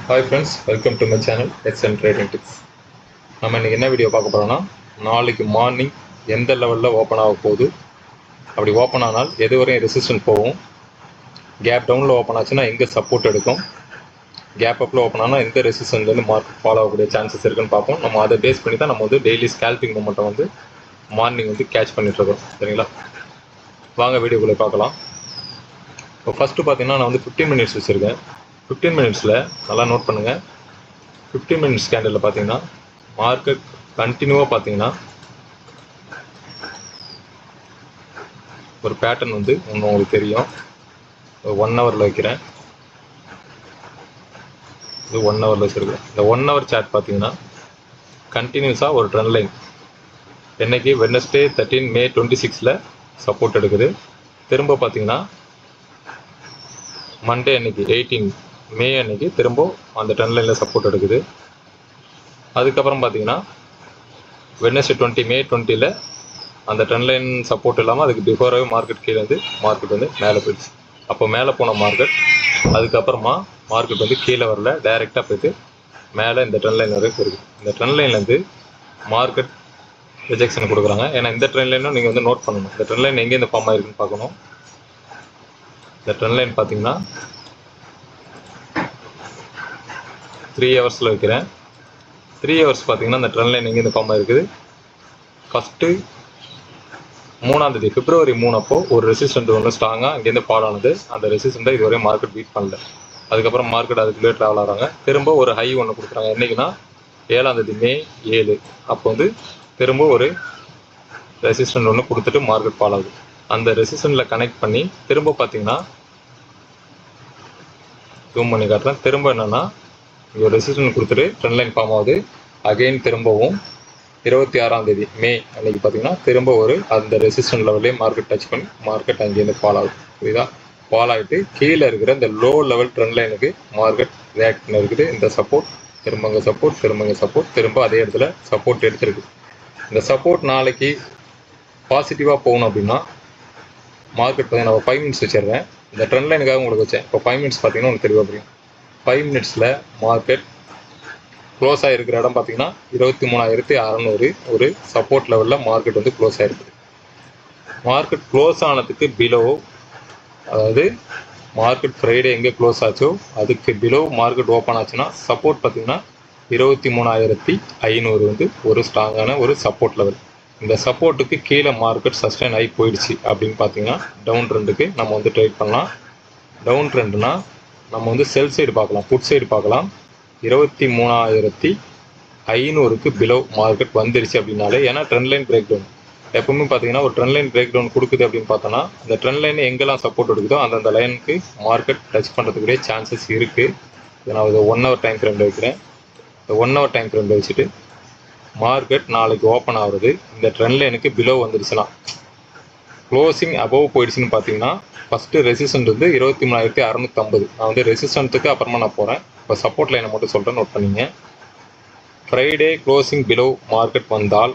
Hi friends, welcome to my channel XN Trading Tips. நம்ம இன்னைக்கு என்ன வீடியோ பார்க்க போறோம்னா, நாளைக்கு மார்னிங் எந்த லெவலில் ஓப்பன் ஆக போகுது, அப்படி ஓப்பன் ஆனால் எது வரையும் ரெசிஸ்டன்ட் போகும், கேப் டவுனில் ஓப்பன் ஆச்சுன்னா எங்கே சப்போர்ட் எடுக்கும், கேப் அப்பில் ஓப்பன் ஆனால் எந்த ரெசிஸ்டன்ட்லேருந்து மார்க்கெட் ஃபாலோ ஆகக்கூடிய சான்சஸ் இருக்குன்னு பார்ப்போம். நம்ம அதை பேஸ் பண்ணி தான் நம்ம வந்து டெய்லி ஸ்கேல்பிங் மூமெண்ட்டை வந்து மார்னிங் வந்து கேட்ச் பண்ணிட்டு இருக்கோம். சரிங்களா, வாங்க வீடியோக்குள்ளே பார்க்கலாம். இப்போ ஃபஸ்ட்டு பார்த்தீங்கன்னா நான் வந்து 15 மினிட்ஸ் வச்சுருக்கேன். 15 மினிட்ஸில் நல்லா நோட் பண்ணுங்கள். 15 மினிட்ஸ் கேண்டலில் பார்த்தீங்கன்னா மார்க்கெட் கண்டினியூவாக பார்த்தீங்கன்னா ஒரு பேட்டர்ன் வந்து உங்களுக்கு தெரியும். 1 ஹவரில் வைக்கிறேன், இது 1 ஹவரில் வச்சுருக்கேன். இந்த 1 ஹவர் சார்ட் பார்த்தீங்கன்னா கண்டினியூஸாக ஒரு ட்ரெண்ட் லைன் என்னைக்கு வெட்னஸ்டே 13 மே 26 சப்போர்ட் எடுக்குது. திரும்ப பார்த்தீங்கன்னா மண்டே அன்னைக்கு 18 மே அன்னைக்கு திரும்ப அந்த ட்ரெண்ட் லைனில் சப்போர்ட் எடுக்குது. அதுக்கப்புறம் பார்த்தீங்கன்னா வெட்னஸ்டே 20 மே 20 அந்த ட்ரெண்ட் லைன் சப்போர்ட் இல்லாமல் அதுக்கு பிஃபோராகவே மார்க்கெட் கீழே வந்து மார்க்கெட் வந்து மேலே போயிடுச்சு. அப்போ மேலே போன மார்க்கெட் அதுக்கப்புறமா மார்க்கெட் வந்து கீழே வரல, டைரெக்டாக போய்ட்டு மேலே இந்த ட்ரெண்ட் லைன் வரைக்கும் போயிருக்கு. இந்த ட்ரெண்ட் லைன்லேருந்து மார்க்கெட் ரிஜெக்ஷன் கொடுக்குறாங்க. ஏன்னா இந்த ட்ரெண்ட் லைனும் நீங்கள் வந்து நோட் பண்ணணும். இந்த ட்ரெண்ட் லைன் எங்கே இந்த ஃபார்ம் ஆயிருக்குன்னு பார்க்கணும். இந்த ட்ரெண்ட் லைன் பார்த்தீங்கன்னா 3 ஹவர்ஸில் வைக்கிறேன். 3 ஹவர்ஸ் பார்த்தீங்கன்னா இந்த ட்ரெண்ட் லைன் எங்கே இந்த ஃபார்ம் ஆயிருக்குது. ஃபஸ்ட்டு 3ஆம் தேதி பிப்ரவரி 3 அப்போ ஒரு ரெசிஸ்டன்ட் ஒன்று ஸ்ட்ராங்காக அங்கேருந்து ஃபால் ஆனது. அந்த ரெசிஸ்டண்ட்டை இதுவரை மார்க்கெட் பீட் பண்ணல. அதுக்கப்புறம் மார்க்கெட் அதுக்குள்ளே ட்ராவல் ஆகிறாங்க. திரும்ப ஒரு ஹை ஒன்று கொடுக்குறாங்க. என்றைக்குன்னா 7ஆம் தேதி மே 7 அப்போ வந்து திரும்ப ஒரு ரெசிஸ்டன்ட் ஒன்று கொடுத்துட்டு மார்க்கெட் ஃபால் ஆகுது. அந்த ரெசிஸ்டண்ட்டில் கனெக்ட் பண்ணி திரும்ப பார்த்தீங்கன்னா ஜூம் பண்ணி காட்டுறேன். திரும்ப என்னென்னா இங்கே ரெசிஸ்டன்ட் கொடுத்துட்டு ட்ரெண்ட் லைன் ஃபார்ம் ஆகுது. அகெயின் திரும்பவும் 26ஆம் தேதி மே அன்றைக்கி பார்த்தீங்கன்னா திரும்ப ஒரு அந்த ரெசிஸ்டன்ட் லெவல்லே மார்க்கெட் டச் பண்ணி மார்க்கெட் அங்கேருந்து ஃபால் ஆகுது. புரியுதா? ஃபால் ஆகிட்டு கீழே இருக்கிற இந்த லோ லெவல் ட்ரெண்ட் லைனுக்கு மார்க்கெட் ரியாக்ட் பண்ணி இருக்குது. இந்த சப்போர்ட் திரும்பங்க சப்போர்ட் திரும்பங்க சப்போர்ட் திரும்ப அதே இடத்துல சப்போர்ட் எடுத்துருக்கு. இந்த சப்போர்ட் நாளைக்கு பாசிட்டிவாக போகணும் அப்படின்னா மார்க்கெட் பார்த்தீங்கன்னா நான் 5 மினிட்ஸ் வச்சிடுறேன். இந்த ட்ரெண்ட் லைனுக்காக உங்களுக்கு வச்சேன். இப்போ 5 மினிட்ஸ் பார்த்தீங்கன்னா உங்களுக்கு தெளிவாக புரியும். 5 மினிட்ஸில் மார்க்கெட் க்ளோஸ் ஆகிருக்கிற இடம் பார்த்தீங்கன்னா 23,600 ஒரு சப்போர்ட் லெவலில் மார்க்கெட் வந்து க்ளோஸ் ஆகிருக்குது. மார்க்கெட் க்ளோஸ் ஆனதுக்கு பிலோ, அதாவது மார்க்கெட் ஃப்ரைடே எங்கே க்ளோஸ் ஆச்சோ அதுக்கு பிலோ மார்க்கெட் ஓப்பன் ஆச்சுன்னா சப்போர்ட் பார்த்தீங்கன்னா 23,500 வந்து ஒரு ஸ்ட்ராங்கான ஒரு சப்போர்ட் லெவல். இந்த சப்போர்ட்டுக்கு கீழே மார்க்கெட் சஸ்டைன் ஆகி போயிடுச்சு அப்படின்னு பார்த்தீங்கன்னா டவுன் ட்ரெண்டுக்கு நம்ம வந்து ட்ரேட் பண்ணலாம். டவுன் ட்ரெண்டுனா நம்ம வந்து செல் சைடு பார்க்கலாம், புட் சைடு பார்க்கலாம். 23,500க்கு பிலோ மார்க்கெட் வந்துருச்சு அப்படின்னாலே, ஏன்னா ட்ரெண்ட் லைன் பிரேக் டவுன் எப்பவுமே பார்த்தீங்கன்னா ஒரு ட்ரெண்ட் லைன் பிரேக் டவுன் கொடுக்குது அப்படின்னு பார்த்தோன்னா அந்த ட்ரெண்ட் லைன் எங்கெல்லாம் சப்போர்ட் எடுக்குதோ அந்தந்த லைனுக்கு மார்க்கெட் டச் பண்ணுறதுக்குரிய சான்சஸ் இருக்குது. நான் இதை 1 ஹவர் டைம் ஃப்ரேமில் வைக்கிறேன். இந்த 1 ஹவர் டைம் ஃப்ரேமில் வச்சுட்டு மார்க்கெட் நாளைக்கு ஓப்பன் ஆகுறது இந்த ட்ரெண்ட் லைனுக்கு பிலோ வந்துருச்சுன்னா, க்ளோசிங் அபவ் போயிடுச்சுன்னு பார்த்தீங்கன்னா ஃபஸ்ட்டு ரெசிஸ்டன்ட் வந்து 23,650. நான் வந்து ரெசிஸ்டன்ட்டுக்கு அப்புறமா நான் போகிறேன். இப்போ சப்போர்ட் லைனை மட்டும் சொல்கிறேன், நோட் பண்ணிங்க. ஃப்ரைடே க்ளோசிங் பிலோ மார்க்கெட் வந்தால்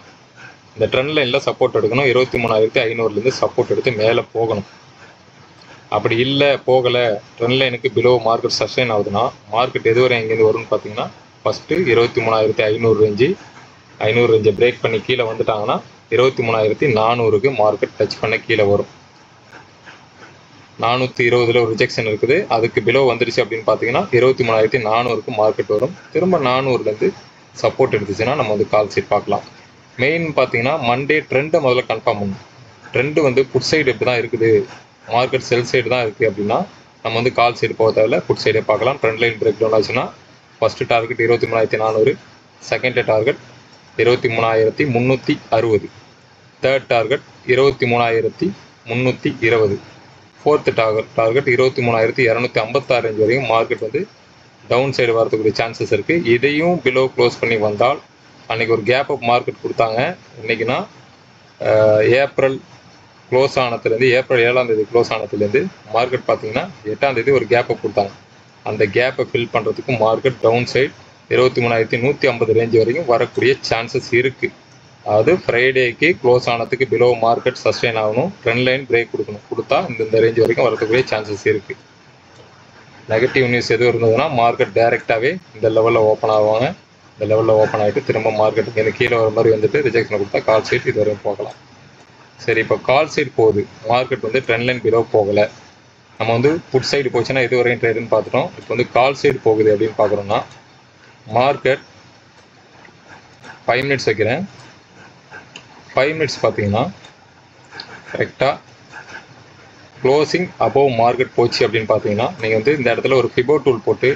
இந்த ட்ரெண்ட் லைனில் சப்போர்ட் எடுக்கணும். 23,500லேருந்து சப்போர்ட் எடுத்து மேலே போகணும். அப்படி இல்லை போகலை, ட்ரெண்ட் லைனுக்கு பிலோ மார்க்கெட் சஸ்டைன் ஆகுதுன்னா மார்க்கெட் எதுவரை எங்கேருந்து வரும்னு பார்த்தீங்கன்னா ஃபஸ்ட்டு 23,500 ரேஞ்சு, 500 ரேஞ்சை பிரேக் பண்ணி கீழே வந்துட்டாங்கன்னா 23,400க்கு மார்க்கெட் டச் பண்ண கீழே வரும். 420 ஒரு ரிஜெக்ஷன் இருக்குது. அதுக்கு பிலோ வந்துருச்சு அப்படின்னு பார்த்தீங்கன்னா 23,400க்கு மார்க்கெட் வரும். திரும்ப 400லேருந்து சப்போர்ட் எடுத்துச்சுன்னா நம்ம வந்து கால் சைட் பார்க்கலாம். மெயின் பார்த்தீங்கன்னா மண்டே ட்ரெண்டை முதல்ல கன்ஃபார்ம் பண்ணணும். ட்ரெண்டு வந்து புட் சைடு எப்படி தான் இருக்குது, மார்க்கெட் செல் சைடு தான் இருக்குது அப்படின்னா நம்ம வந்து கால் சைடு போக தேவையில்ல, புட் சைடே பார்க்கலாம். ட்ரெண்ட் லைன் பிரேக் டவுன் ஆச்சுன்னா first target 23,400, second target 23,360, third target 23,320, fourth target 23,256 range வரையும் மார்க்கெட் வந்து டவுன் சைடு வரதுக்குரிய சான்சஸ் இருக்குது. இதையும் பிலோ க்ளோஸ் பண்ணி வந்தால், அன்றைக்கி ஒரு கேப் அப் மார்க்கெட் கொடுத்தாங்க. இன்றைக்கினா ஏப்ரல் க்ளோஸ் ஆனதுலேருந்து, ஏப்ரல் 7ஆம் தேதி க்ளோஸ் ஆனதுலேருந்து மார்க்கெட் பார்த்தீங்கன்னா 8ஆம் தேதி ஒரு கேப் அப் கொடுத்தாங்க. அந்த கேப்பை ஃபில் பண்ணுறதுக்கு மார்க்கெட் டவுன் சைடு 23,150 ரேஞ்ச் வரைக்கும் வரக்கூடிய சான்சஸ் இருக்குது. அதாவது ஃப்ரைடேக்கு க்ளோஸ் ஆனதுக்கு பிலோ மார்க்கெட் சஸ்டைன் ஆகணும், ட்ரெண்ட் லைன் பிரேக் கொடுக்கணும். கொடுத்தா இந்த ரேஞ்ச் வரைக்கும் வரதுக்குரிய சான்சஸ் இருக்குது. நெகட்டிவ் நியூஸ் எதுவும் இருந்ததுன்னா மார்க்கெட் டைரெக்டாகவே இந்த லெவலில் ஓப்பன் ஆவாங்க. இந்த லெவலில் ஓப்பன் ஆகிட்டு திரும்ப மார்க்கெட் இங்கே கீழே வர மாதிரி வந்துட்டு ரிஜெக்ஷன் கொடுத்தா கால் சைட் இது வரையும் போகலாம். சரி, இப்போ கால் சைடு போகுது, மார்க்கெட் வந்து ட்ரெண்ட் லைன் பிலோ போகலை. நம்ம வந்து புட் சைடு போச்சுன்னா இது வரையும் ட்ரேடுன்னு பார்த்துட்டோம். இப்போ வந்து கால் சைடு போகுது அப்படின்னு பார்க்குறோம்னா மார்க்கெட் 5 மினிட்ஸ் வைக்கிறேன். 5 மினிட்ஸ் பார்த்தீங்கன்னா கரெக்டாக க்ளோசிங் அபோவ் மார்க்கெட் போச்சு அப்படின்னு பார்த்தீங்கன்னா நீங்கள் வந்து இந்த இடத்துல ஒரு ஃபிபோ டூல் போட்டு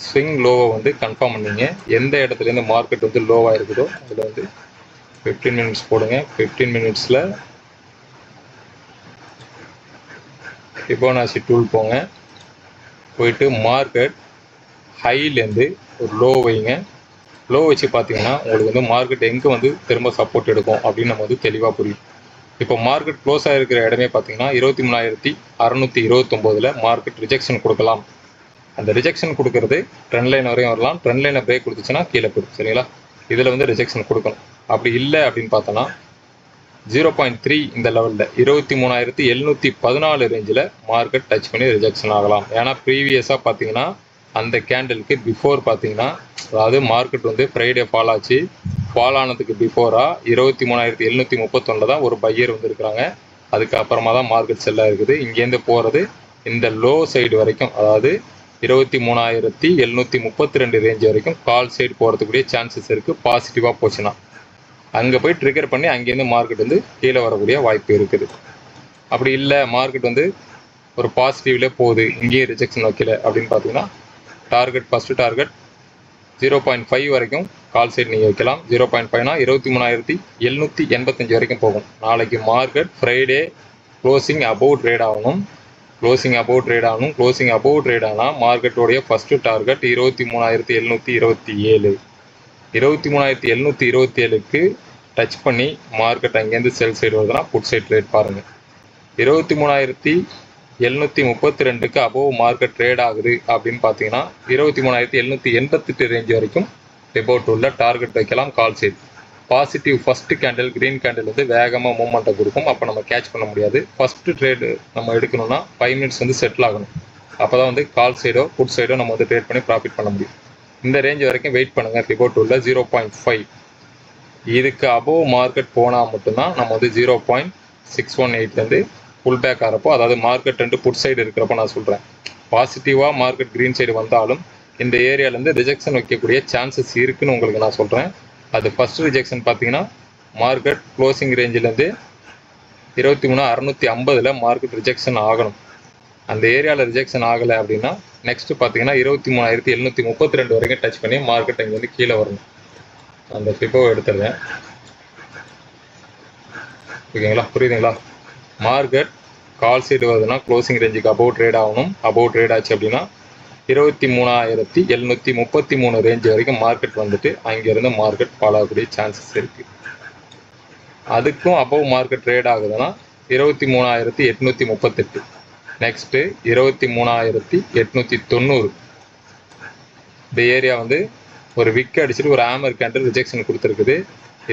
ஸ்விங் லோவை வந்து கன்ஃபார்ம் பண்ணீங்க. எந்த இடத்துலேருந்து மார்க்கெட் வந்து லோவாக இருக்குதோ அதில் வந்து 15 மினிட்ஸ் போடுங்க. 15 மினிட்ஸில் ஃபிபோனாச்சி டூல் போங்க. போயிட்டு மார்க்கெட் ஹைலேருந்து ஒரு லோ வைங்க. லோ வச்சு பார்த்தீங்கன்னா உங்களுக்கு வந்து மார்க்கெட் எங்கே வந்து திரும்ப சப்போர்ட் எடுக்கும் அப்படின்னு நம்ம வந்து தெளிவாக புரியும். இப்போ மார்க்கெட் க்ளோஸ் ஆகிருக்கிற இடமே பார்த்தீங்கன்னா 23,629 மார்க்கெட் ரிஜெக்ஷன் கொடுக்கலாம். அந்த ரிஜெக்ஷன் கொடுக்கறது ட்ரெண்ட் லைன் வரையும் வரலாம். ட்ரெண்ட் லைனை பிரேக் கொடுத்துச்சுன்னா கீழே போயிடும். சரிங்களா, இதில் வந்து ரிஜெக்ஷன் கொடுக்கணும். அப்படி இல்லை அப்படின்னு பார்த்தோன்னா 0.3 இந்த லெவலில் 23,714 ரேஞ்சில் மார்க்கெட் டச் பண்ணி ரிஜெக்ஷன் ஆகலாம். ஏன்னா ப்ரீவியஸாக பார்த்தீங்கன்னா அந்த கேண்டலுக்கு பிஃபோர் பார்த்தீங்கன்னா, அதாவது மார்க்கெட் வந்து ஃப்ரைடே ஃபால் ஆச்சு. ஃபால் ஆனதுக்கு பிஃபோராக 23,731 தான் ஒரு பையர் வந்துருக்குறாங்க. அதுக்கப்புறமா தான் மார்க்கெட் செல்லாக இருக்குது. இங்கேருந்து போகிறது இந்த லோ சைடு வரைக்கும், அதாவது 23,732 ரேஞ்ச் வரைக்கும் கால் சைடு போகிறதுக்குரிய சான்சஸ் இருக்குது. பாசிட்டிவாக போச்சுன்னா அங்கே போய் ட்ரிகர் பண்ணி அங்கேருந்து மார்க்கெட் வந்து கீழே வரக்கூடிய வாய்ப்பு இருக்குது. அப்படி இல்லை, மார்க்கெட் வந்து ஒரு பாசிட்டிவ்லேயே போகுது, இங்கேயும் ரிஜெக்ஷன் வைக்கல அப்படின்னு பார்த்தீங்கன்னா டார்கெட் ஃபஸ்ட்டு டார்கெட் 0.5 வரைக்கும் கால் சைடு நீங்கள் வைக்கலாம். 0.5னா 23,785 வரைக்கும் போகும். நாளைக்கு market Friday closing above trade ஆகணும். க்ளோசிங் அபோவ் ட்ரேட் ஆனால் மார்க்கெட்டோடைய ஃபஸ்ட்டு டார்கெட் 23,727. 23,727க்கு டச் பண்ணி மார்க்கெட் அங்கேருந்து செல் சைடு வருதுன்னா புட் சைட் ட்ரேட் பாருங்கள். 23,732க்கு அபோவ் மார்க்கெட் ட்ரேட் ஆகுது அப்படின்னு பார்த்தீங்கன்னா 23,788 ரேஞ்ச் வரைக்கும் டிபோட் உள்ள டார்கெட் வைக்கலாம். Call side positive first candle green candle வந்து வேகமாக மூவ்மெண்ட்டை கொடுக்கும். அப்போ நம்ம கேட்ச் பண்ண முடியாது. ஃபஸ்ட்டு ட்ரேடு நம்ம எடுக்கணும்னா 5 மினிட்ஸ் வந்து செட்டில் ஆகணும். அப்போ தான் வந்து கால் சைடோ புட் சைடோ நம்ம வந்து ட்ரேட் பண்ணி ப்ராஃபிட் பண்ண முடியும். இந்த ரேஞ்ச் வரைக்கும் வெயிட் பண்ணுங்கள். டிபோட் உள்ள 0.5 இதுக்கு அபோவ் மார்க்கெட் போனால் மட்டும்தான் நம்ம வந்து 0.618லேருந்து புல் பேக் ஆகிறப்போ, அதாவது மார்க்கெட் ரெண்டு புட் சைடு இருக்கிறப்போ நான் சொல்கிறேன். பாசிட்டிவாக மார்க்கெட் க்ரீன் சைடு வந்தாலும் இந்த ஏரியாவிலேருந்து ரிஜெக்ஷன் வைக்கக்கூடிய சான்சஸ் இருக்குதுன்னு உங்களுக்கு நான் சொல்கிறேன். அது ஃபஸ்ட் ரிஜெக்ஷன் பார்த்தீங்கன்னா மார்க்கெட் க்ளோசிங் ரேஞ்சிலேருந்து 23,650 மார்க்கெட் ரிஜெக்ஷன் ஆகணும். அந்த ஏரியாவில் ரிஜெக்ஷன் ஆகலை அப்படின்னா நெக்ஸ்ட்டு பார்த்தீங்கன்னா 23,732 வரைக்கும் டச் பண்ணி மார்க்கெட் இங்கேருந்து கீழே வரணும். அந்த ஃபிபோவை எடுத்துடுறேன். ஓகேங்களா, புரியுதுங்களா? மார்க்கெட் கால் சைடு வருதுன்னா க்ளோசிங் ரேஞ்சுக்கு அபோவ் ட்ரேட் ஆகணும். அபோவ் ட்ரேட் ஆச்சு அப்படின்னா 23,733 ரேஞ்ச் வரைக்கும் மார்க்கெட் வந்துட்டு அங்கேருந்து மார்க்கெட் ஃபாலோ ஆகக்கூடிய சான்சஸ் இருக்குது. அதுக்கும் அபோவ் மார்க்கெட் ட்ரேட் ஆகுதுன்னா 23,838. நெக்ஸ்ட்டு 23,890 இந்த ஏரியா வந்து ஒரு விக்கு அடிச்சுட்டு ஒரு ஆமர் கேண்டில் ரிஜெக்ஷன் கொடுத்துருக்குது.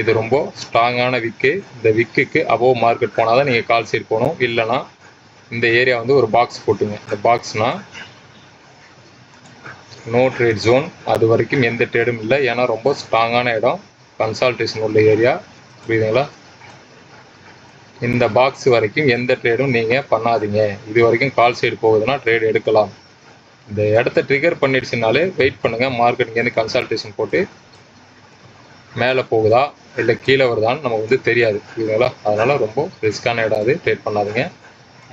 இது ரொம்ப ஸ்ட்ராங்கான விக்கு. இந்த விக்குக்கு அபோவ் மார்க்கெட் போனால் தான் நீங்கள் கால் சைடு போகணும். இல்லைனா இந்த ஏரியா வந்து ஒரு பாக்ஸ் போட்டுங்க. இந்த பாக்ஸ்னால் நோ ட்ரேட் ஜோன், அது வரைக்கும் எந்த ட்ரேடும் இல்லை. ஏன்னா ரொம்ப ஸ்ட்ராங்கான இடம், கன்சால்டேஷன் உள்ள ஏரியா. புரியுதுங்களா? இந்த பாக்ஸ் வரைக்கும் எந்த ட்ரேடும் நீங்கள் பண்ணாதீங்க. இது வரைக்கும் கால் சைடு போகுதுன்னா ட்ரேட் எடுக்கலாம். இந்த இடத்த ட்ரிகர் பண்ணிடுச்சுனாலே வெயிட் பண்ணுங்கள். மார்க்கெட் இங்கேருந்து கன்சால்டேஷன் போட்டு மேலே போகுதா இல்லை கீழே வருதான்னு நமக்கு வந்து தெரியாது. புரியுதுங்களா? அதனால் ரொம்ப ரிஸ்க்கான இடம் அது, ட்ரேட் பண்ணாதீங்க.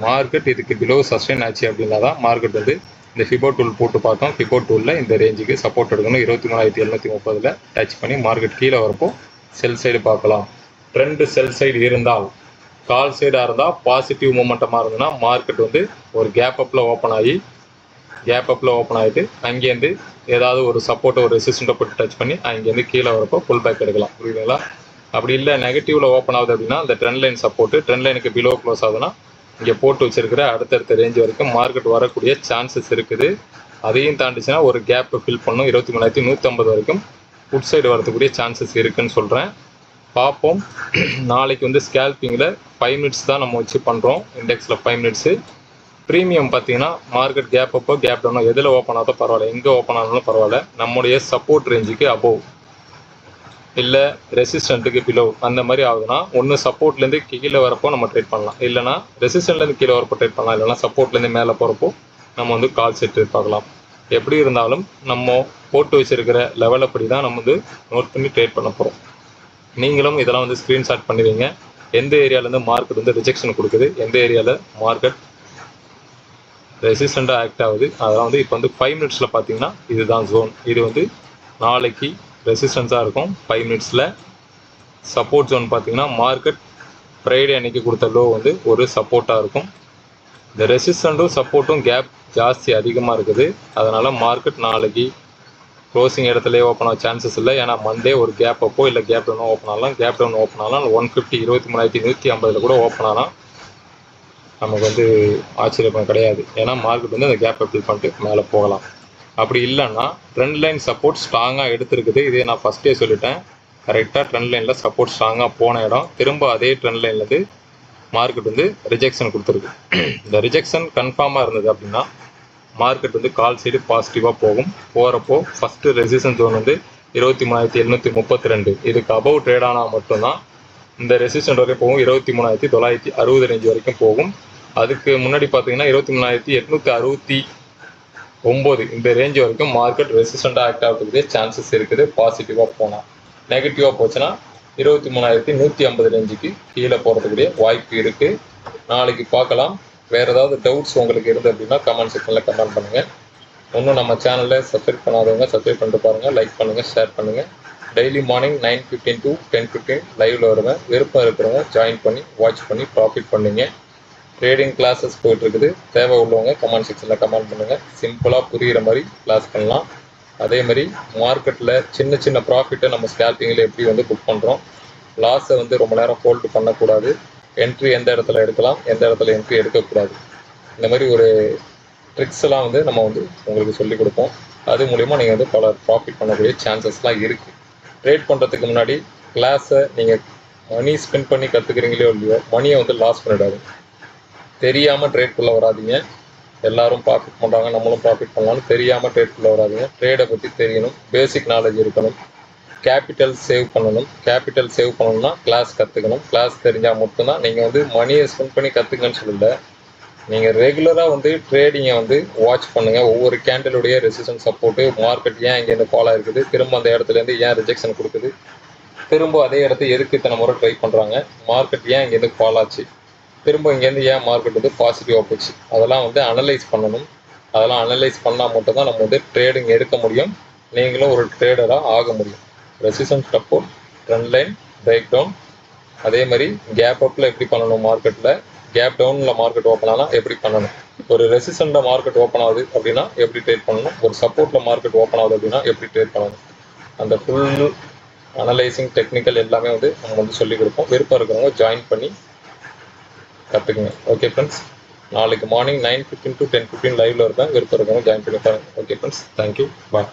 மார்க்கெட் இதுக்கு பிலோ சஸ்டெயின் ஆச்சு அப்படின்னா தான் மார்க்கெட் வந்து இந்த ஃபிபோ டூல் போட்டு பார்த்தோம். ஃபிபோ டூலில் இந்த ரேஞ்சுக்கு சப்போர்ட் எடுக்கணும். 23,730 டச் பண்ணி மார்க்கெட் கீழே வரப்போ செல் சைடு பார்க்கலாம். ட்ரெண்டு செல் சைடு இருந்தால், கால் சைடாக இருந்தால் பாசிட்டிவ் மூமெண்டமாக இருந்ததுன்னா மார்க்கெட் வந்து ஒரு கேப் அப்பில் ஓப்பன் ஆகிட்டு அங்கேருந்து ஏதாவது ஒரு சப்போர்ட்டை ஒரு ரெசிஸ்டண்ட்டை போட்டு டச் பண்ணி அங்கேருந்து கீழே வரப்போ ஃபுல் பேக் எடுக்கலாம். புரியுதுங்களா? அப்படி இல்லை நெகட்டிவில் ஓப்பன் ஆகுது அப்படின்னா அந்த ட்ரெண்ட் லைன் சப்போர்ட்டு, ட்ரெண்ட் லைனுக்கு பிலோ க்ளோஸ் ஆகுதுன்னா இங்கே போட்டு வச்சிருக்கிற அடுத்தடுத்த ரேஞ்ச் வரைக்கும் மார்க்கெட் வரக்கூடிய சான்சஸ் இருக்குது. அதையும் தாண்டிச்சுன்னா ஒரு கேப்பை ஃபில் பண்ணும். 23,150 வரைக்கும் ஃபுட் சைடு வரதுக்கூடிய சான்சஸ் இருக்குதுன்னு சொல்கிறேன். பார்ப்போம். நாளைக்கு வந்து ஸ்கேல்பிங்கில் 5 மினிட்ஸ் தான் நம்ம வச்சு பண்ணுறோம். இண்டெக்ஸில் 5 மினிட்ஸு. ப்ரீமியம் பார்த்தீங்கன்னா மார்க்கெட் கேப் அப்போ கேப் டவுனோ எதில் ஓப்பன் ஆகுதோ பரவாயில்ல, எங்கே ஓப்பன் ஆனாலும் பரவாயில்ல, நம்முடைய சப்போர்ட் ரேஞ்சுக்கு அபோவ் இல்லை ரெசிஸ்டண்ட்டுக்கு பிலோ அந்த மாதிரி ஆகுதுன்னா ஒன்று சப்போர்ட்லேருந்து கீழே வரப்போ நம்ம ட்ரேட் பண்ணலாம், இல்லைனா ரெசிஸ்டன்ட்லேருந்து கீழே வரப்போ ட்ரேட் பண்ணலாம், இல்லைனா சப்போர்ட்லேருந்து மேலே போகிறப்போ நம்ம வந்து கால் செட் ட்ரேட் பார்க்கலாம். எப்படி இருந்தாலும் நம்ம போட்டு வச்சுருக்கிற லெவல் அப்படி தான் நம்ம வந்து நோட் பண்ணி ட்ரேட் பண்ண போகிறோம். நீங்களும் இதெல்லாம் வந்து ஸ்க்ரீன்ஷாட் பண்ணிடுவீங்க. எந்த ஏரியாவிலேருந்து மார்க்கெட் வந்து ரிஜெக்ஷன் கொடுக்குது, எந்த ஏரியாவில் மார்க்கெட் ரெசிஸ்டண்ட்டாக ஆக்ட் ஆகுது, அதெல்லாம் வந்து இப்போ வந்து 5 மினிட்ஸில் பார்த்தீங்கன்னா இதுதான் ஜோன். இது வந்து நாளைக்கு ரெசிஸ்டன்ஸாக இருக்கும். 5 மினிட்ஸில் சப்போர்ட் ஜோன் பார்த்தீங்கன்னா மார்க்கெட் ஃப்ரைடே அன்றைக்கி கொடுத்த லோ வந்து ஒரு சப்போர்ட்டாக இருக்கும். இந்த ரெசிஸ்டண்ட்டும் சப்போர்ட்டும் கேப் ஜாஸ்தி அதிகமாக இருக்குது. அதனால் மார்க்கெட் நாளைக்கு க்ளோசிங் இடத்துலேயே ஓப்பன் ஆக சான்சஸ் இல்லை. ஏன்னா மண்டே ஒரு கேப் அப்போ இல்லை கேப் டவுன் ஓப்பன் ஆகலாம். கேப் டவுன் ஓப்பன் ஆகலாம் 150 23,150 கூட ஓப்பன் ஆனால் நமக்கு வந்து ஆச்சரியம் கிடையாது. ஏன்னா மார்க்கெட் வந்து அந்த கேப்பை ஃபில் பண்ணிட்டு மேலே போகலாம். அப்படி இல்லைன்னா ட்ரெண்ட் லைன் சப்போர்ட் ஸ்ட்ராங்காக எடுத்துருக்குது. இதே நான் ஃபஸ்ட்டே சொல்லிட்டேன். கரெக்டாக ட்ரெண்ட் லைனில் சப்போர்ட் ஸ்ட்ராங்காக போன இடம் திரும்ப அதே ட்ரெண்ட் லைன்லேருந்து மார்க்கெட் வந்து ரிஜெக்ஷன் கொடுத்துருக்கு. இந்த ரிஜெக்ஷன் கன்ஃபார்மாக இருந்தது அப்படின்னா மார்க்கெட் வந்து கால் சைடு பாசிட்டிவாக போகிறப்போ ஃபஸ்ட்டு ரெசிஸ்டன்ஸ் ஜோன் வந்து 23,732 இதுக்கு அபவ் ட்ரேட் ஆனால் மட்டும்தான் இந்த ரெசிஸ்டன்ட் வரைக்கும் போகும். 23,960 ரேஞ்ச் வரைக்கும் போகும். அதுக்கு முன்னாடி பார்த்தீங்கன்னா 23,869 இந்த ரேஞ்ச் வரைக்கும் மார்க்கெட் ரெசிஸ்டண்ட்டாக ஆக்ட் ஆகிறதுக்கு சான்சஸ் இருக்குது. பாசிட்டிவாக போனால், நெகட்டிவாக போச்சுன்னா 23,150 ரேஞ்சுக்கு கீழே போகிறதுக்குரிய வாய்ப்பு இருக்குது. நாளைக்கு பார்க்கலாம். வேறு ஏதாவது டவுட்ஸ் உங்களுக்கு இருந்து அப்படின்னா கமெண்ட் செக்ஷனில் கமெண்ட் பண்ணுங்கள். இன்னும் நம்ம சேனலில் சப்ஸ்கிரைப் பண்ணாதவங்க சப்ஸ்கிரைப் பண்ணிட்டு பாருங்கள், லைக் பண்ணுங்கள், ஷேர் பண்ணுங்கள். டெய்லி மார்னிங் 9:15 to 10:15 லைவில் வருவேன். விருப்பம் இருக்கிறவங்க ஜாயின் பண்ணி வாட்ச் பண்ணி ப்ராஃபிட் பண்ணுங்க. ட்ரேடிங் கிளாஸஸ் போயிட்டுருக்குது. தேவை உள்ளவங்க கமெண்ட் செக்ஷனில் கமெண்ட் பண்ணுங்கள். சிம்பிளாக புரிகிற மாதிரி கிளாஸ் பண்ணலாம். அதே மாதிரி மார்க்கெட்டில் சின்ன சின்ன ப்ராஃபிட்டை நம்ம ஸ்கேல்பிங்கில் எப்படி வந்து புக் பண்ணுறோம், லாஸை வந்து ரொம்ப நேரம் ஹோல்டு பண்ணக்கூடாது, என்ட்ரி எந்த இடத்துல எடுக்கலாம், எந்த இடத்துல என்ட்ரி எடுக்கக்கூடாது, இந்த மாதிரி ஒரு ட்ரிக்ஸ் எல்லாம் வந்து நம்ம வந்து உங்களுக்கு சொல்லிக் கொடுப்போம். அது மூலிமா நீங்கள் வந்து பல ப்ராஃபிட் பண்ணக்கூடிய சான்சஸ்லாம் இருக்குது. ட்ரேட் பண்ணுறதுக்கு முன்னாடி கிளாஸை நீங்கள் மணி ஸ்பெண்ட் பண்ணி கற்றுக்குறீங்களோ இல்லையோ மணியை வந்து லாஸ் பண்ணிடாது. தெரியாமல் ட்ரேட்குள்ளே வராதிங்க. எல்லாரும் ப்ராஃபிட் பண்ணுறாங்க, நம்மளும் ப்ராஃபிட் பண்ணலாம்னு தெரியாமல் ட்ரேட்குள்ளே வராதிங்க. ட்ரேடை பற்றி தெரியணும், பேசிக் நாலேஜ் இருக்கணும், கேபிட்டல் சேவ் பண்ணணும். கேபிட்டல் சேவ் பண்ணணும்னா கிளாஸ் கற்றுக்கணும். கிளாஸ் தெரிஞ்சால் மட்டும்தான் நீங்கள் வந்து மணியை ஸ்பெண்ட் பண்ணி கற்றுக்கணும்னு சொல்லல. நீங்கள் ரெகுலராக வந்து ட்ரேடிங்கை வந்து வாட்ச் பண்ணுங்கள். ஒவ்வொரு கேண்டலுடைய ரெசிஸ்டன்ஸ் சப்போர்ட்டு, மார்க்கெட் ஏன் இங்கேருந்து ஃபால் ஆகிருக்குது, திரும்ப அந்த இடத்துலேருந்து ஏன் ரிஜெக்ஷன் கொடுக்குது, திரும்ப அதே இடத்த எதுக்கு இத்தனை முறை ட்ரை பண்ணுறாங்க, மார்க்கெட் ஏன் இங்கேருந்து ஃபால் ஆச்சு, திரும்ப இங்கேருந்து ஏன் மார்க்கெட் வந்து பாசிட்டிவாக போச்சு, அதெல்லாம் வந்து அனலைஸ் பண்ணணும். அதெல்லாம் அனலைஸ் பண்ணால் மட்டும்தான் நம்ம வந்து ட்ரேடிங் எடுக்க முடியும். நீங்களும் ஒரு ட்ரேடராக ஆக முடியும். Resistance support, trend line, break down, அதே மாதிரி கேப் அப்பில் எப்படி பண்ணணும், மார்க்கெட்டில் கேப் டவுனில் மார்க்கெட் ஓப்பன் ஆனால் எப்படி பண்ணணும், ஒரு ரெசிஸ்டண்ட்டில் மார்க்கெட் ஓப்பன் ஆகுது அப்படின்னா எப்படி ட்ரேட் பண்ணணும், ஒரு சப்போர்ட்டில் மார்க்கெட் ஓப்பன் ஆகுது அப்படின்னா எப்படி ட்ரேட் பண்ணணும், அந்த ஃபுல் அனலைசிங் டெக்னிக்கல் எல்லாமே வந்து நம்ம வந்து சொல்லிக் கொடுப்போம். விருப்பம் இருக்கிறவங்க ஜாயின் பண்ணி கற்றுக்குங்க. ஓகே ஃப்ரெண்ட்ஸ், நாளைக்கு மார்னிங் 9:15 to 10:15 லைவில் இருப்பேன். விருப்பம் இருக்கிறவங்க ஜாயின் பண்ணி பாருங்கள். ஓகே ஃப்ரெண்ட்ஸ், தேங்க்யூ, பாய்.